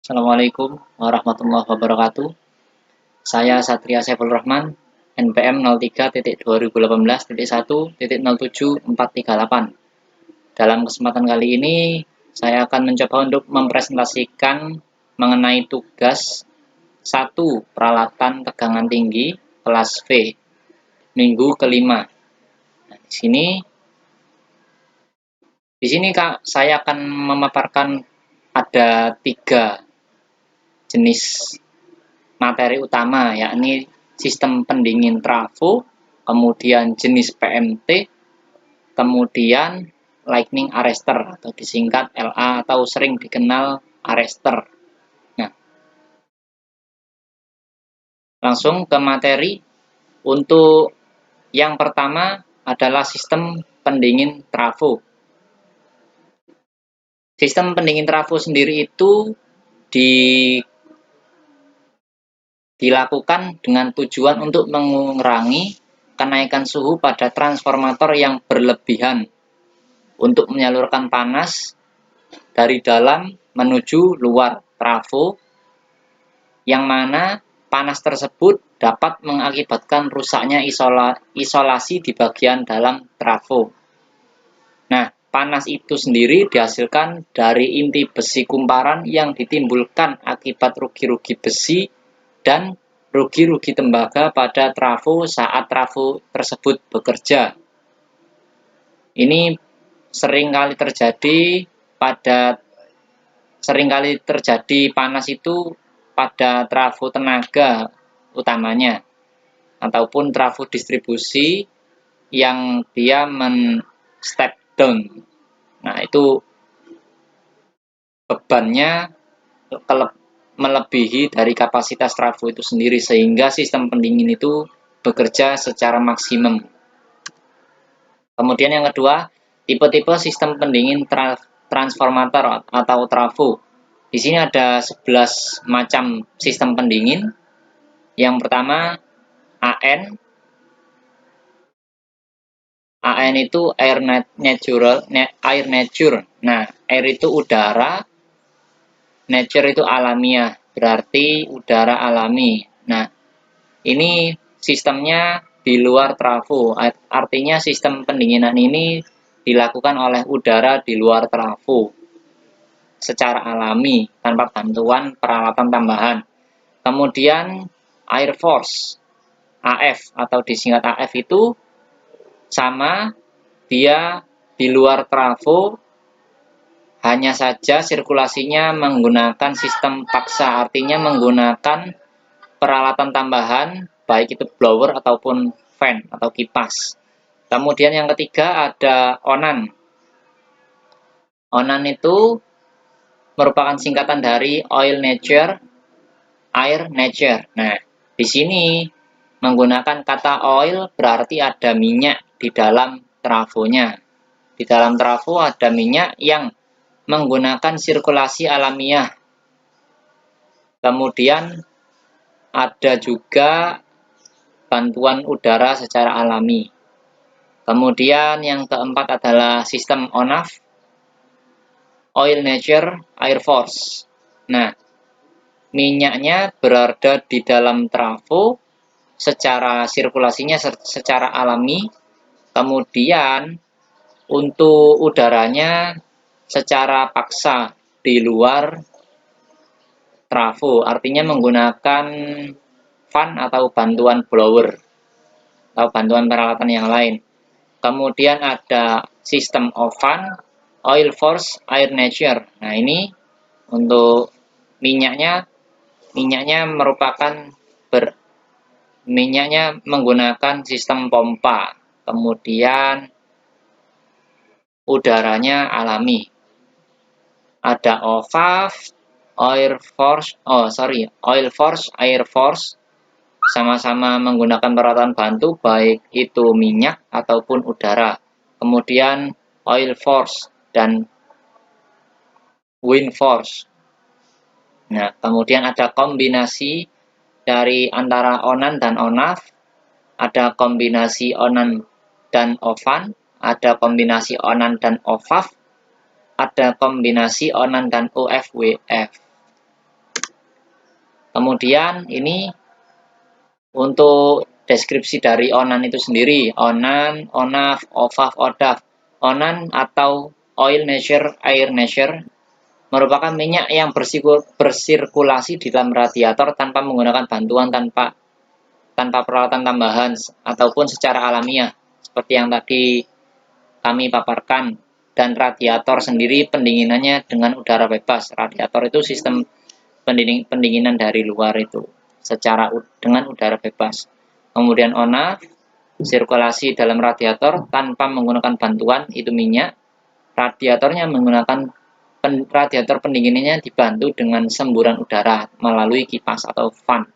Assalamualaikum warahmatullahi wabarakatuh. Saya Satria Saiful Rahman, NPM 03.2018.1.07.438. Dalam kesempatan kali ini, saya akan mencoba untuk mempresentasikan mengenai tugas 1 peralatan tegangan tinggi kelas V, minggu kelima. Nah, di sini Kak, saya akan memaparkan ada 3 jenis materi utama, yakni sistem pendingin trafo, kemudian jenis PMT, kemudian lightning arrestor atau disingkat LA atau sering dikenal arrestor. Nah, langsung ke materi. Untuk yang pertama adalah sistem pendingin trafo. Sistem pendingin trafo sendiri itu dilakukan dengan tujuan untuk mengurangi kenaikan suhu pada transformator yang berlebihan untuk menyalurkan panas dari dalam menuju luar trafo, yang mana panas tersebut dapat mengakibatkan rusaknya isolasi di bagian dalam trafo. Nah, panas itu sendiri dihasilkan dari inti besi kumparan yang ditimbulkan akibat rugi-rugi besi dan rugi-rugi tembaga pada trafo saat trafo tersebut bekerja. Ini seringkali terjadi panas itu pada trafo tenaga utamanya ataupun trafo distribusi yang dia step down. Nah, itu bebannya melebihi dari kapasitas trafo itu sendiri, sehingga sistem pendingin itu bekerja secara maksimum. Kemudian yang kedua, tipe-tipe sistem pendingin transformator atau trafo. Di sini ada 11 macam sistem pendingin. Yang pertama, AN. AN itu air nature. Nah, air itu udara, nature itu alamiah, berarti udara alami. Nah, ini sistemnya di luar trafo, artinya sistem pendinginan ini dilakukan oleh udara di luar trafo secara alami tanpa bantuan peralatan tambahan. Kemudian air force, AF atau disingkat AF itu sama, dia di luar trafo, hanya saja sirkulasinya menggunakan sistem paksa, artinya menggunakan peralatan tambahan, baik itu blower ataupun fan atau kipas. Kemudian yang ketiga ada ONAN. ONAN itu merupakan singkatan dari oil nature, air nature. Nah, di sini menggunakan kata oil berarti ada minyak di dalam trafonya. Di dalam trafo ada minyak yang menggunakan sirkulasi alamiah. Kemudian ada juga bantuan udara secara alami. Kemudian yang keempat adalah sistem ONAF, Oil Nature Air Force. Nah, minyaknya berada di dalam trafo secara sirkulasinya secara alami. Kemudian untuk udaranya secara paksa di luar trafo, artinya menggunakan fan atau bantuan blower atau bantuan peralatan yang lain. Kemudian ada sistem OFAN, Oil Force Air Nature. Nah, ini untuk minyaknya menggunakan sistem pompa. Kemudian udaranya alami. Ada OFAF, Oil Force Air Force, sama-sama menggunakan peralatan bantu baik itu minyak ataupun udara. Kemudian Oil Force dan Wind Force. Nah, kemudian ada kombinasi dari antara ONAN dan ONAF, ada kombinasi ONAN dan OFAN, ada kombinasi ONAN dan OFAF, ada kombinasi ONAN dan OFWF. Kemudian ini untuk deskripsi dari onan itu sendiri, onan, onaf, ofaf, odaf. Onan atau oil nasher, air nasher merupakan minyak yang bersirkulasi di dalam radiator tanpa menggunakan bantuan tanpa peralatan tambahan ataupun secara alamiah seperti yang tadi kami paparkan. Dan radiator sendiri pendinginannya dengan udara bebas. Radiator itu sistem pendinginan dari luar itu dengan udara bebas. Kemudian ONAF, sirkulasi dalam radiator tanpa menggunakan bantuan, itu minyak. Radiatornya menggunakan radiator pendinginannya dibantu dengan semburan udara melalui kipas atau fan.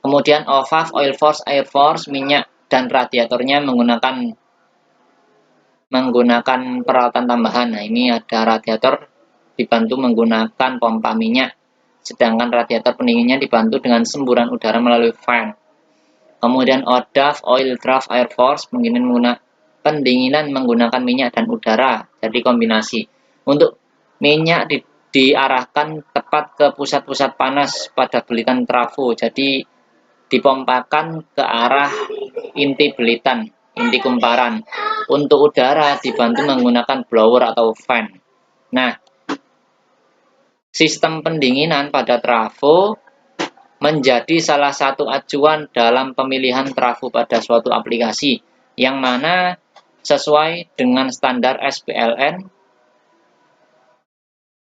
Kemudian OFAF, oil force, air force, minyak dan radiatornya menggunakan peralatan tambahan. Nah, ini ada radiator dibantu menggunakan pompa minyak, sedangkan radiator pendinginnya dibantu dengan semburan udara melalui fan. Kemudian ODAF, oil draft air force, pendinginan menggunakan minyak dan udara, jadi kombinasi. Untuk minyak diarahkan tepat ke pusat-pusat panas pada belitan trafo, jadi dipompakan ke arah inti belitan, inti kumparan. Untuk udara dibantu menggunakan blower atau fan. Nah, sistem pendinginan pada trafo menjadi salah satu acuan dalam pemilihan trafo pada suatu aplikasi, yang mana sesuai dengan standar SPLN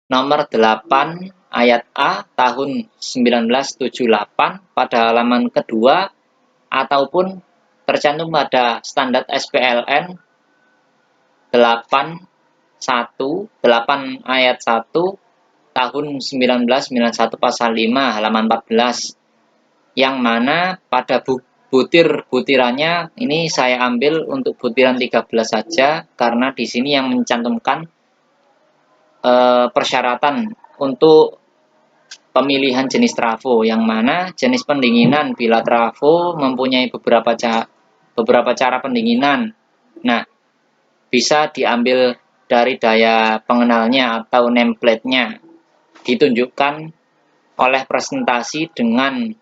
nomor 8 ayat A tahun 1978 pada halaman kedua ataupun tercantum pada standar SPLN 8 ayat 1 tahun 1991 pasal 5 halaman 14, yang mana pada butirannya ini saya ambil untuk butiran 13 saja karena di sini yang mencantumkan persyaratan untuk pemilihan jenis trafo, yang mana jenis pendinginan bila trafo mempunyai beberapa cara pendinginan. Nah, bisa diambil dari daya pengenalnya atau nameplate-nya, ditunjukkan oleh presentasi dengan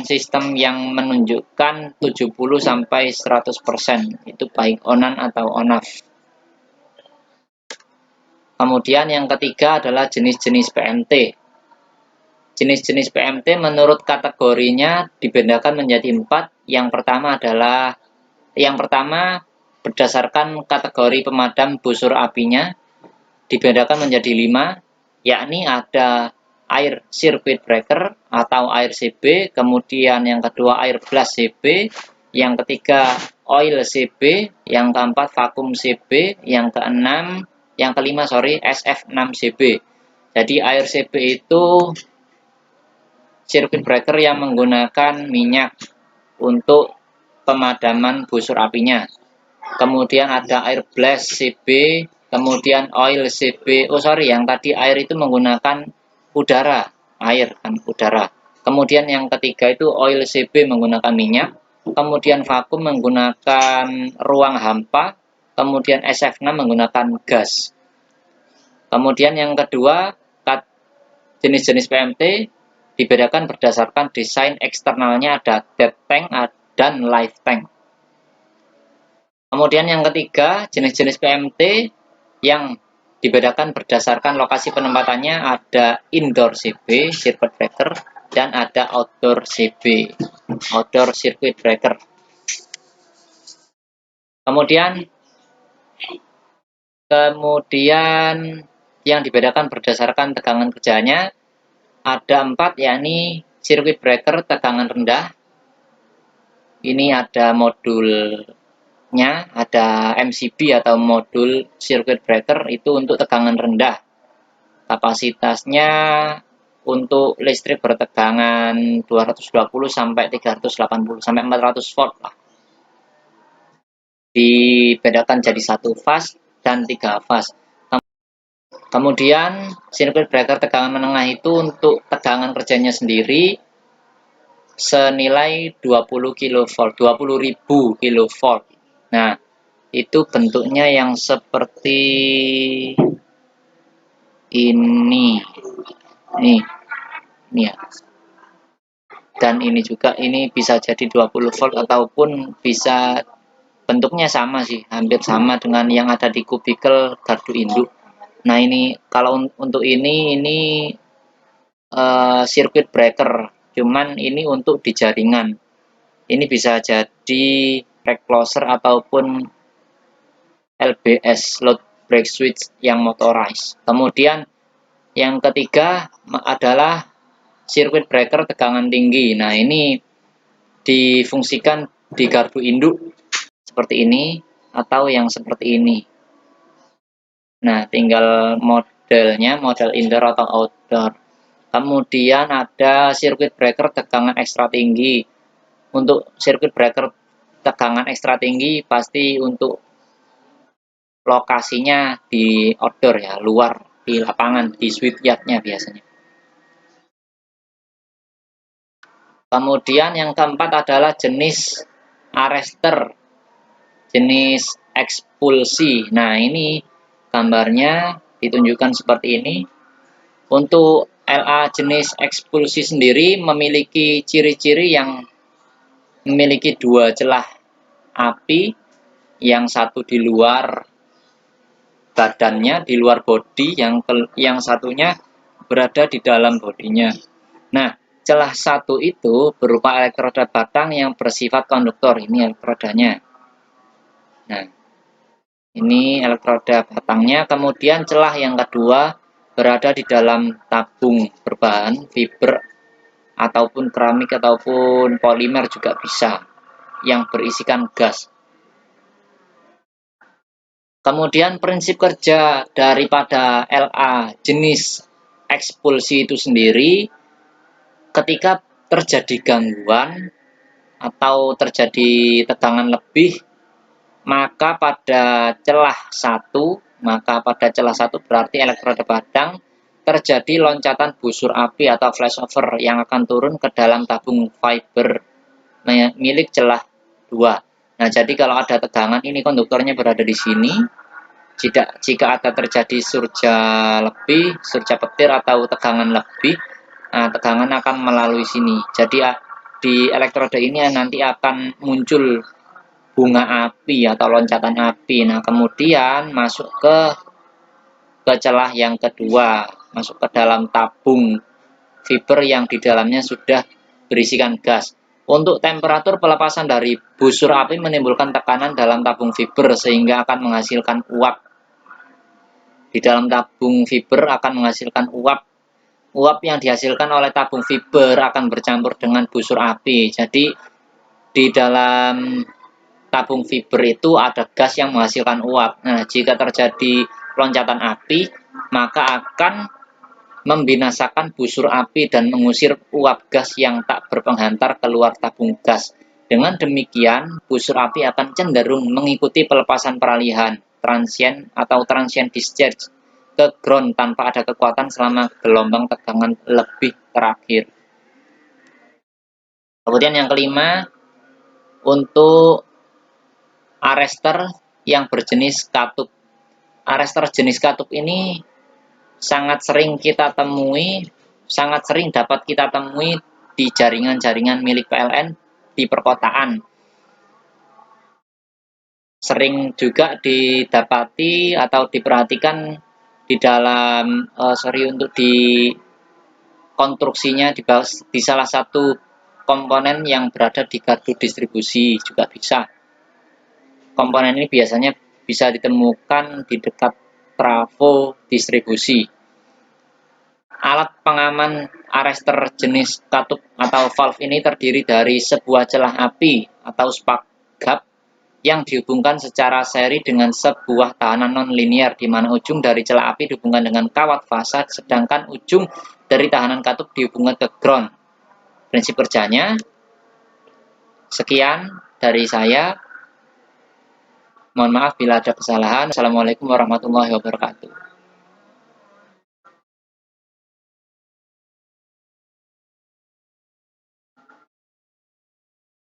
sistem yang menunjukkan 70-100%, itu baik onan atau onaf. Kemudian yang ketiga adalah jenis-jenis PMT. Jenis-jenis PMT menurut kategorinya dibedakan menjadi 4. Yang pertama berdasarkan kategori pemadam busur apinya dibedakan menjadi 5, yakni ada air circuit breaker atau air CB, kemudian yang kedua air blast CB, yang ketiga oil CB, yang keempat vakum CB, yang kelima SF6CB. Jadi air CB itu circuit breaker yang menggunakan minyak untuk pemadaman busur apinya. Kemudian ada air blast CB, kemudian oil CB. Yang tadi air itu menggunakan udara, udara. Kemudian yang ketiga itu oil CB menggunakan minyak. Kemudian vakum menggunakan ruang hampa. Kemudian SF6 menggunakan gas. Kemudian yang kedua, jenis-jenis PMT dibedakan berdasarkan desain eksternalnya, ada dead tank dan live tank. Kemudian yang ketiga, jenis-jenis PMT yang dibedakan berdasarkan lokasi penempatannya, ada indoor CB, circuit breaker, dan ada outdoor CB, outdoor circuit breaker. Kemudian yang dibedakan berdasarkan tegangan kerjanya ada 4, yakni circuit breaker tegangan rendah. Ini ada modulnya, ada MCB atau modul circuit breaker itu untuk tegangan rendah. Kapasitasnya untuk listrik bertegangan 220 sampai 380 sampai 400 volt lah. Dibedakan jadi 1 fase dan 3 fase. Kemudian circuit breaker tegangan menengah itu untuk tegangan kerjanya sendiri senilai 20 kV, 20.000 kV. Nah, itu bentuknya yang seperti ini nih, ini ya. Dan ini juga, ini bisa jadi 20 volt ataupun bisa bentuknya sama sih, hampir sama dengan yang ada di kubikel gardu induk. Nah, ini kalau untuk ini circuit breaker, cuman ini untuk di jaringan. Ini bisa jadi rack closer ataupun LBS, load break switch, yang motorized. Kemudian yang ketiga adalah circuit breaker tegangan tinggi. Nah, ini difungsikan di gardu induk seperti ini atau yang seperti ini. Nah, tinggal modelnya, model indoor atau outdoor. Kemudian ada circuit breaker tegangan ekstra tinggi. Untuk circuit breaker tegangan ekstra tinggi pasti untuk lokasinya di outdoor ya, luar, di lapangan, di switchyard-nya biasanya. Kemudian yang keempat adalah jenis arrester, jenis ekspulsi. Nah, ini gambarnya ditunjukkan seperti ini. Untuk LA jenis ekspulsi sendiri memiliki ciri-ciri yang memiliki dua celah api, yang satu di luar badannya, di luar bodi, yang satunya berada di dalam bodinya. Nah, celah satu itu berupa elektroda batang yang bersifat konduktor. Ini elektrodanya. Nah, ini elektroda batangnya. Kemudian celah yang kedua berada di dalam tabung berbahan fiber ataupun keramik ataupun polimer juga bisa, yang berisikan gas. Kemudian prinsip kerja daripada LA jenis ekspulsi itu sendiri, ketika terjadi gangguan atau terjadi tegangan lebih, maka pada celah satu berarti elektroda batang terjadi loncatan busur api atau flashover yang akan turun ke dalam tabung fiber milik celah 2. Nah, jadi kalau ada tegangan, ini konduktornya berada di sini. Jika ada terjadi surja lebih, surja petir atau tegangan lebih, nah, tegangan akan melalui sini. Jadi di elektroda ini nanti akan muncul bunga api atau loncatan api. Nah, kemudian masuk ke celah yang kedua, masuk ke dalam tabung fiber yang di dalamnya sudah berisikan gas. Untuk temperatur pelepasan dari busur api menimbulkan tekanan dalam tabung fiber sehingga akan menghasilkan uap. Di dalam tabung fiber akan menghasilkan uap. Uap yang dihasilkan oleh tabung fiber akan bercampur dengan busur api. Jadi di dalam tabung fiber itu ada gas yang menghasilkan uap. Nah, jika terjadi loncatan api, maka akan membinasakan busur api dan mengusir uap gas yang tak berpenghantar keluar tabung gas. Dengan demikian, busur api akan cenderung mengikuti pelepasan peralihan transient atau transient discharge ke ground tanpa ada kekuatan selama gelombang tegangan lebih terakhir. Kemudian yang kelima, untuk arrester yang berjenis katup. Arrester jenis katup ini sangat sering dapat kita temui di jaringan-jaringan milik PLN di perkotaan. Sering juga didapati atau diperhatikan di dalam untuk di konstruksinya di salah satu komponen yang berada di gardu distribusi juga bisa. Komponen ini biasanya bisa ditemukan di dekat trafo distribusi. Alat pengaman arrester jenis katup atau valve ini terdiri dari sebuah celah api atau spark gap yang dihubungkan secara seri dengan sebuah tahanan non-linear, di mana ujung dari celah api dihubungkan dengan kawat fasa, sedangkan ujung dari tahanan katup dihubungkan ke ground. Prinsip kerjanya, sekian dari saya. Mohon maaf bila ada kesalahan. Assalamualaikum warahmatullahi wabarakatuh.